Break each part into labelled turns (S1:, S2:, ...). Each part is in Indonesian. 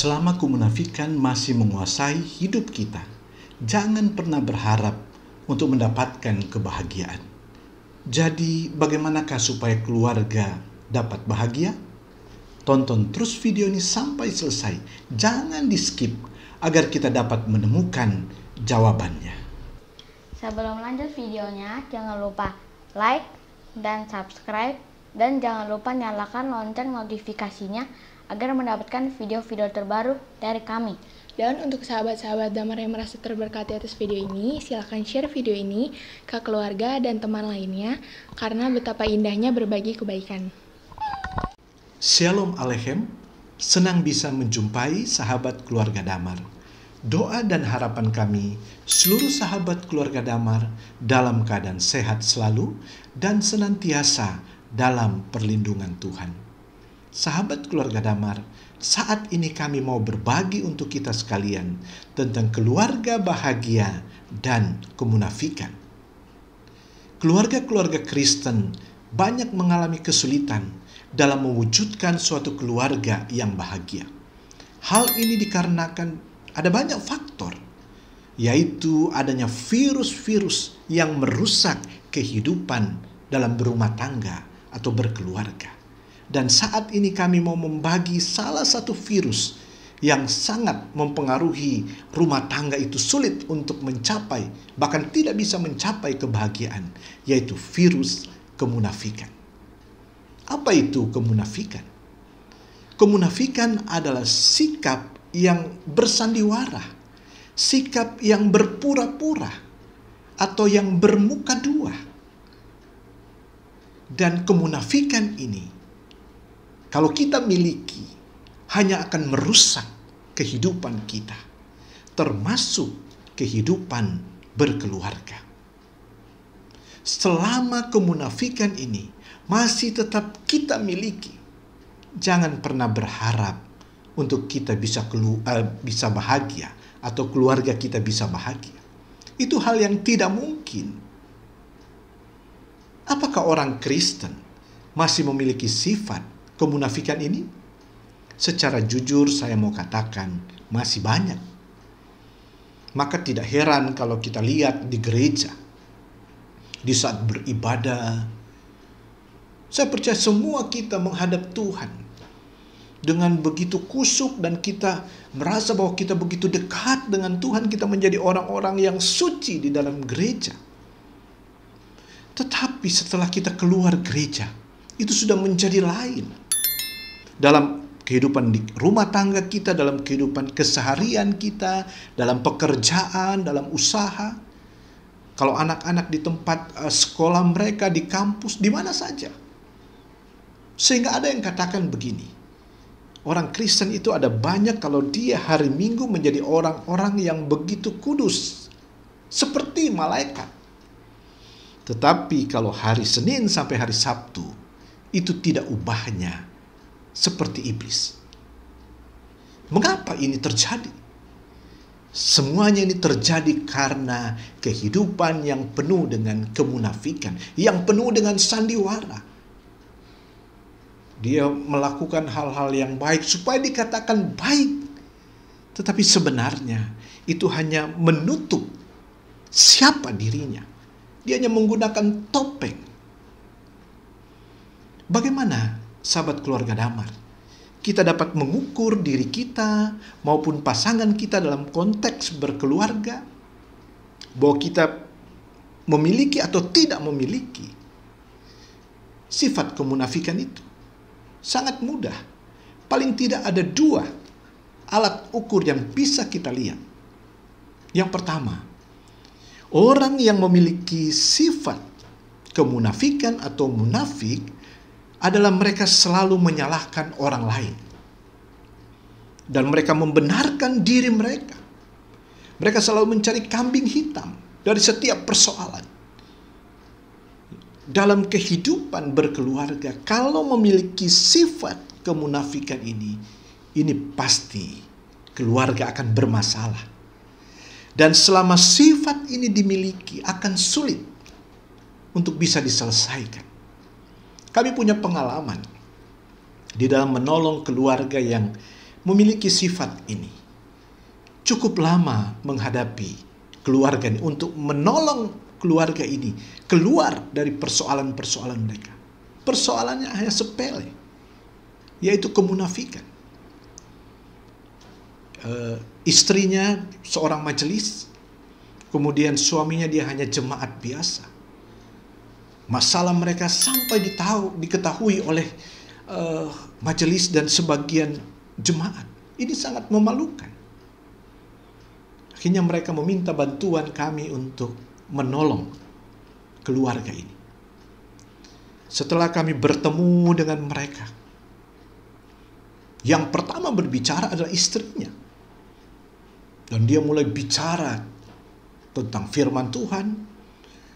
S1: Selama kemunafikan masih menguasai hidup kita, jangan pernah berharap untuk mendapatkan kebahagiaan. Jadi, bagaimanakah supaya keluarga dapat bahagia? Tonton terus video ini sampai selesai. Jangan di-skip agar kita dapat menemukan jawabannya.
S2: Sebelum lanjut videonya, jangan lupa like dan subscribe, dan jangan lupa nyalakan lonceng notifikasinya agar mendapatkan video-video terbaru dari kami.
S3: Dan untuk sahabat-sahabat Damar yang merasa terberkati atas video ini, silakan share video ini ke keluarga dan teman lainnya, karena betapa indahnya berbagi kebaikan.
S1: Shalom Aleichem, senang bisa menjumpai sahabat keluarga Damar. Doa dan harapan kami, seluruh sahabat keluarga Damar dalam keadaan sehat selalu dan senantiasa dalam perlindungan Tuhan. Sahabat keluarga Damar, saat ini kami mau berbagi untuk kita sekalian tentang keluarga bahagia dan kemunafikan. Keluarga-keluarga Kristen banyak mengalami kesulitan dalam mewujudkan suatu keluarga yang bahagia. Hal ini dikarenakan ada banyak faktor, yaitu adanya virus-virus yang merusak kehidupan dalam berumah tangga atau berkeluarga. Dan saat ini kami mau membagi salah satu virus yang sangat mempengaruhi rumah tangga itu sulit untuk mencapai, bahkan tidak bisa mencapai kebahagiaan, yaitu virus kemunafikan. Apa itu kemunafikan? Kemunafikan adalah sikap yang bersandiwara, sikap yang berpura-pura, atau yang bermuka dua. Dan kemunafikan ini, kalau kita miliki, hanya akan merusak kehidupan kita, termasuk kehidupan berkeluarga. Selama kemunafikan ini masih tetap kita miliki, jangan pernah berharap untuk kita bisa bahagia atau keluarga kita bisa bahagia. Itu hal yang tidak mungkin. Apakah orang Kristen masih memiliki sifat kemunafikan ini? Secara jujur saya mau katakan masih banyak. Maka tidak heran kalau kita lihat di gereja, di saat beribadah, saya percaya semua kita menghadap Tuhan dengan begitu kusyuk, dan kita merasa bahwa kita begitu dekat dengan Tuhan, kita menjadi orang-orang yang suci di dalam gereja. Tetapi setelah kita keluar gereja, itu sudah menjadi lain. Dalam kehidupan di rumah tangga kita, dalam kehidupan keseharian kita, dalam pekerjaan, dalam usaha. Kalau anak-anak di tempat sekolah mereka, di kampus, di mana saja. Sehingga ada yang katakan begini, orang Kristen itu ada banyak kalau dia hari Minggu menjadi orang-orang yang begitu kudus, seperti malaikat. Tetapi kalau hari Senin sampai hari Sabtu, itu tidak ubahnya seperti iblis. Mengapa ini terjadi? Semuanya ini terjadi karena kehidupan yang penuh dengan kemunafikan, yang penuh dengan sandiwara. Dia melakukan hal-hal yang baik supaya dikatakan baik, tetapi sebenarnya itu hanya menutup siapa dirinya. Dia hanya menggunakan topeng. Bagaimana sahabat keluarga Damar, kita dapat mengukur diri kita maupun pasangan kita dalam konteks berkeluarga, bahwa kita memiliki atau tidak memiliki sifat kemunafikan itu? Sangat mudah. Paling tidak ada dua alat ukur yang bisa kita lihat. Yang pertama, orang yang memiliki sifat kemunafikan atau munafik adalah mereka selalu menyalahkan orang lain. Dan mereka membenarkan diri mereka. Mereka selalu mencari kambing hitam dari setiap persoalan. Dalam kehidupan berkeluarga, kalau memiliki sifat kemunafikan ini pasti keluarga akan bermasalah. Dan selama sifat ini dimiliki, akan sulit untuk bisa diselesaikan. Kami punya pengalaman di dalam menolong keluarga yang memiliki sifat ini, cukup lama menghadapi keluarga ini untuk menolong keluarga ini keluar dari persoalan-persoalan mereka. Persoalannya hanya sepele, yaitu kemunafikan. Istrinya seorang majelis, kemudian suaminya dia hanya jemaat biasa. Masalah mereka sampai diketahui oleh majelis dan sebagian jemaat. Ini sangat memalukan. Akhirnya mereka meminta bantuan kami untuk menolong keluarga ini. Setelah kami bertemu dengan mereka, yang pertama berbicara adalah istrinya. Dan dia mulai bicara tentang firman Tuhan.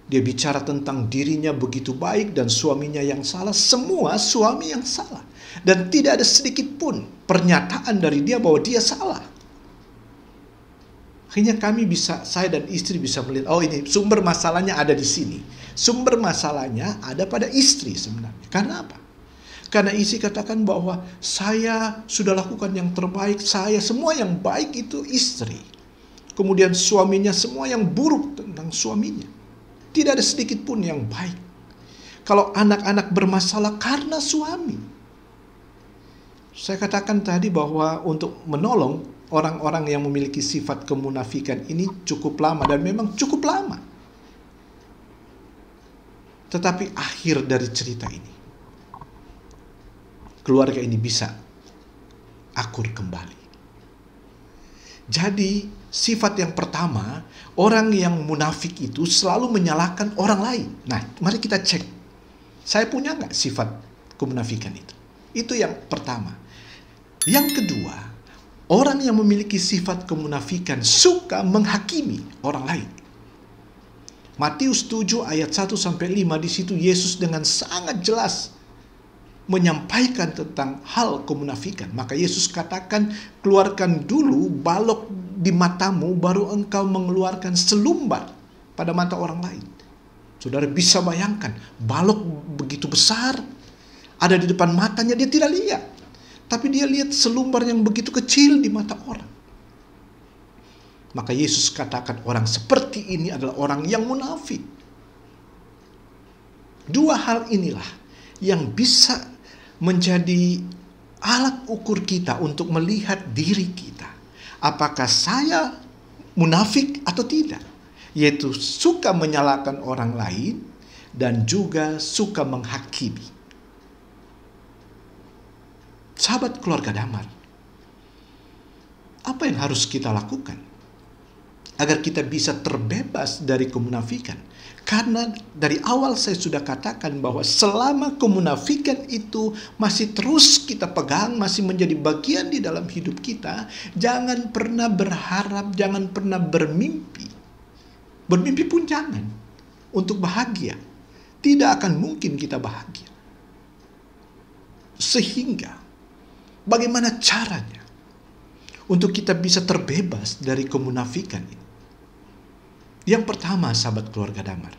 S1: Dia bicara tentang dirinya begitu baik dan suaminya yang salah. Semua suami yang salah. Dan tidak ada sedikit pun pernyataan dari dia bahwa dia salah. Akhirnya saya dan istri bisa melihat, oh ini sumber masalahnya ada di sini. Sumber masalahnya ada pada istri sebenarnya. Karena apa? Karena istri katakan bahwa saya sudah lakukan yang terbaik, semua yang baik itu istri. Kemudian suaminya semua yang buruk tentang suaminya. Tidak ada sedikit pun yang baik. Kalau anak-anak bermasalah karena suami. Saya katakan tadi bahwa untuk menolong orang-orang yang memiliki sifat kemunafikan ini cukup lama, dan memang cukup lama. Tetapi akhir dari cerita ini, keluarga ini bisa akur kembali. Jadi sifat yang pertama, orang yang munafik itu selalu menyalahkan orang lain. Nah, mari kita cek. Saya punya nggak sifat kemunafikan itu? Itu yang pertama. Yang kedua, orang yang memiliki sifat kemunafikan suka menghakimi orang lain. Matius 7 ayat 1-5, di situ Yesus dengan sangat jelas menyampaikan tentang hal kemunafikan. Maka Yesus katakan, keluarkan dulu balok di matamu, baru engkau mengeluarkan selumbar pada mata orang lain. Saudara bisa bayangkan, balok begitu besar, ada di depan matanya, dia tidak lihat. Tapi dia lihat selumbar yang begitu kecil di mata orang. Maka Yesus katakan orang seperti ini adalah orang yang munafik. Dua hal inilah yang bisa menjadi alat ukur kita untuk melihat diri kita. Apakah saya munafik atau tidak? Yaitu suka menyalahkan orang lain dan juga suka menghakimi. Sahabat keluarga damar, apa yang harus kita lakukan agar kita bisa terbebas dari kemunafikan? Karena dari awal saya sudah katakan bahwa selama kemunafikan itu masih terus kita pegang, masih menjadi bagian di dalam hidup kita, jangan pernah berharap, jangan pernah bermimpi. Bermimpi pun jangan untuk bahagia. Tidak akan mungkin kita bahagia. Sehingga bagaimana caranya untuk kita bisa terbebas dari kemunafikan ini? Yang pertama, sahabat keluarga damar,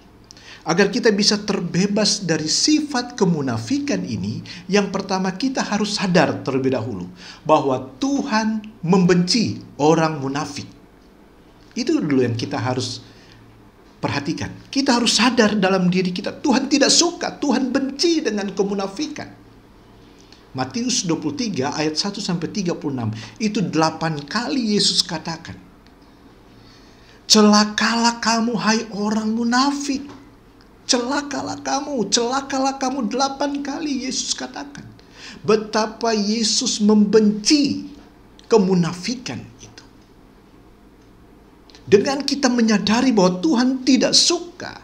S1: agar kita bisa terbebas dari sifat kemunafikan ini, yang pertama kita harus sadar terlebih dahulu bahwa Tuhan membenci orang munafik. Itu dulu yang kita harus perhatikan. Kita harus sadar dalam diri kita, Tuhan tidak suka, Tuhan benci dengan kemunafikan. Matius 23 ayat 1-36, itu 8 kali Yesus katakan, celakalah kamu hai orang munafik. Celakalah kamu 8 kali Yesus katakan. Betapa Yesus membenci kemunafikan itu. Dengan kita menyadari bahwa Tuhan tidak suka,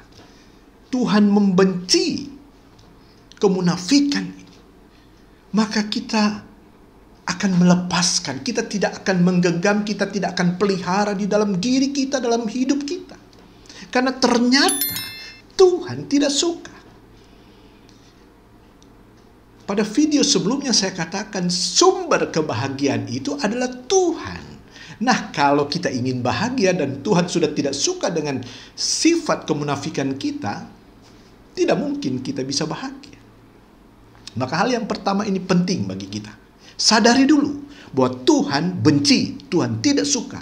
S1: Tuhan membenci kemunafikan ini, maka kita akan melepaskan, kita tidak akan menggenggam, kita tidak akan pelihara di dalam diri kita, dalam hidup kita. Karena ternyata Tuhan tidak suka. Pada video sebelumnya saya katakan sumber kebahagiaan itu adalah Tuhan. Nah, kalau kita ingin bahagia dan Tuhan sudah tidak suka dengan sifat kemunafikan kita, tidak mungkin kita bisa bahagia. Maka hal yang pertama ini penting bagi kita. Sadari dulu bahwa Tuhan benci, Tuhan tidak suka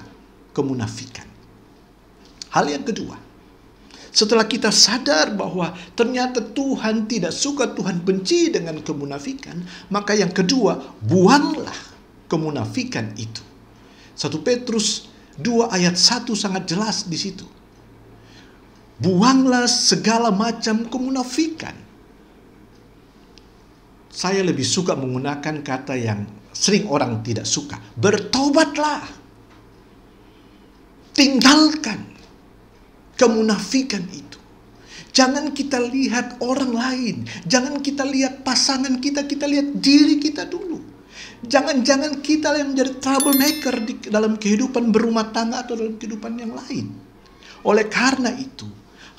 S1: kemunafikan. Hal yang kedua, setelah kita sadar bahwa ternyata Tuhan tidak suka, Tuhan benci dengan kemunafikan, maka yang kedua, buanglah kemunafikan itu. 1 Petrus 2 ayat 1 sangat jelas di situ. Buanglah segala macam kemunafikan. Saya lebih suka menggunakan kata yang sering orang tidak suka. Bertobatlah. Tinggalkan kemunafikan itu. Jangan kita lihat orang lain. Jangan kita lihat pasangan kita. Kita lihat diri kita dulu. Jangan-jangan kita yang menjadi troublemaker dalam kehidupan berumah tangga atau dalam kehidupan yang lain. Oleh karena itu,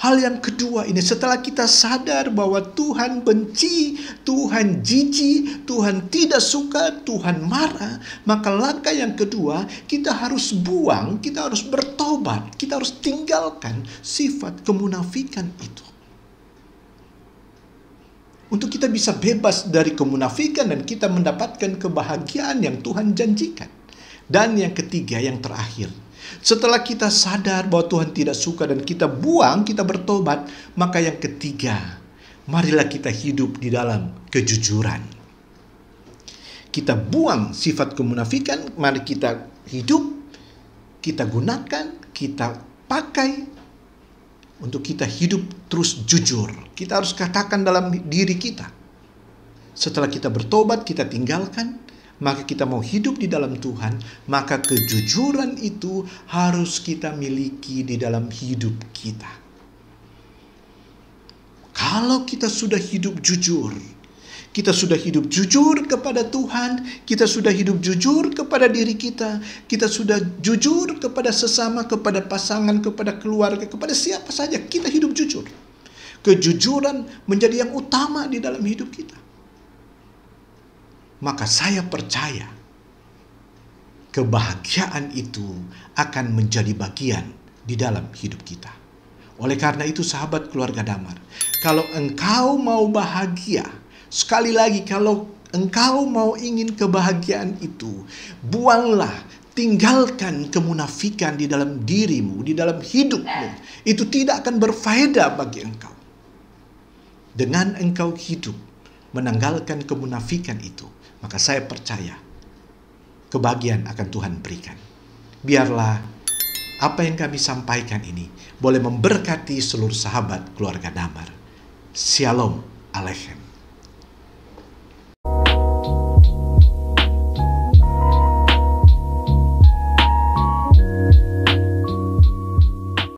S1: hal yang kedua ini, setelah kita sadar bahwa Tuhan benci, Tuhan jijik, Tuhan tidak suka, Tuhan marah, maka langkah yang kedua, kita harus buang, kita harus bertobat, kita harus tinggalkan sifat kemunafikan itu. Untuk kita bisa bebas dari kemunafikan dan kita mendapatkan kebahagiaan yang Tuhan janjikan. Dan yang ketiga, yang terakhir, setelah kita sadar bahwa Tuhan tidak suka dan kita buang, kita bertobat, maka yang ketiga, marilah kita hidup di dalam kejujuran. Kita buang sifat kemunafikan, mari kita hidup, kita gunakan, kita pakai untuk kita hidup terus jujur. Kita harus katakan dalam diri kita, setelah kita bertobat, kita tinggalkan, maka kita mau hidup di dalam Tuhan, maka kejujuran itu harus kita miliki di dalam hidup kita. Kalau kita sudah hidup jujur, kita sudah hidup jujur kepada Tuhan, kita sudah hidup jujur kepada diri kita, kita sudah jujur kepada sesama, kepada pasangan, kepada keluarga, kepada siapa saja, kita hidup jujur. Kejujuran menjadi yang utama di dalam hidup kita. Maka saya percaya kebahagiaan itu akan menjadi bagian di dalam hidup kita. Oleh karena itu, sahabat keluarga Damar, kalau engkau mau bahagia, sekali lagi, kalau engkau mau ingin kebahagiaan itu, buanglah, tinggalkan kemunafikan di dalam dirimu, di dalam hidupmu. Itu tidak akan berfaedah bagi engkau. Dengan engkau hidup menanggalkan kemunafikan itu, maka saya percaya kebahagiaan akan Tuhan berikan. Biarlah apa yang kami sampaikan ini boleh memberkati seluruh sahabat keluarga Damar. Shalom Aleichem.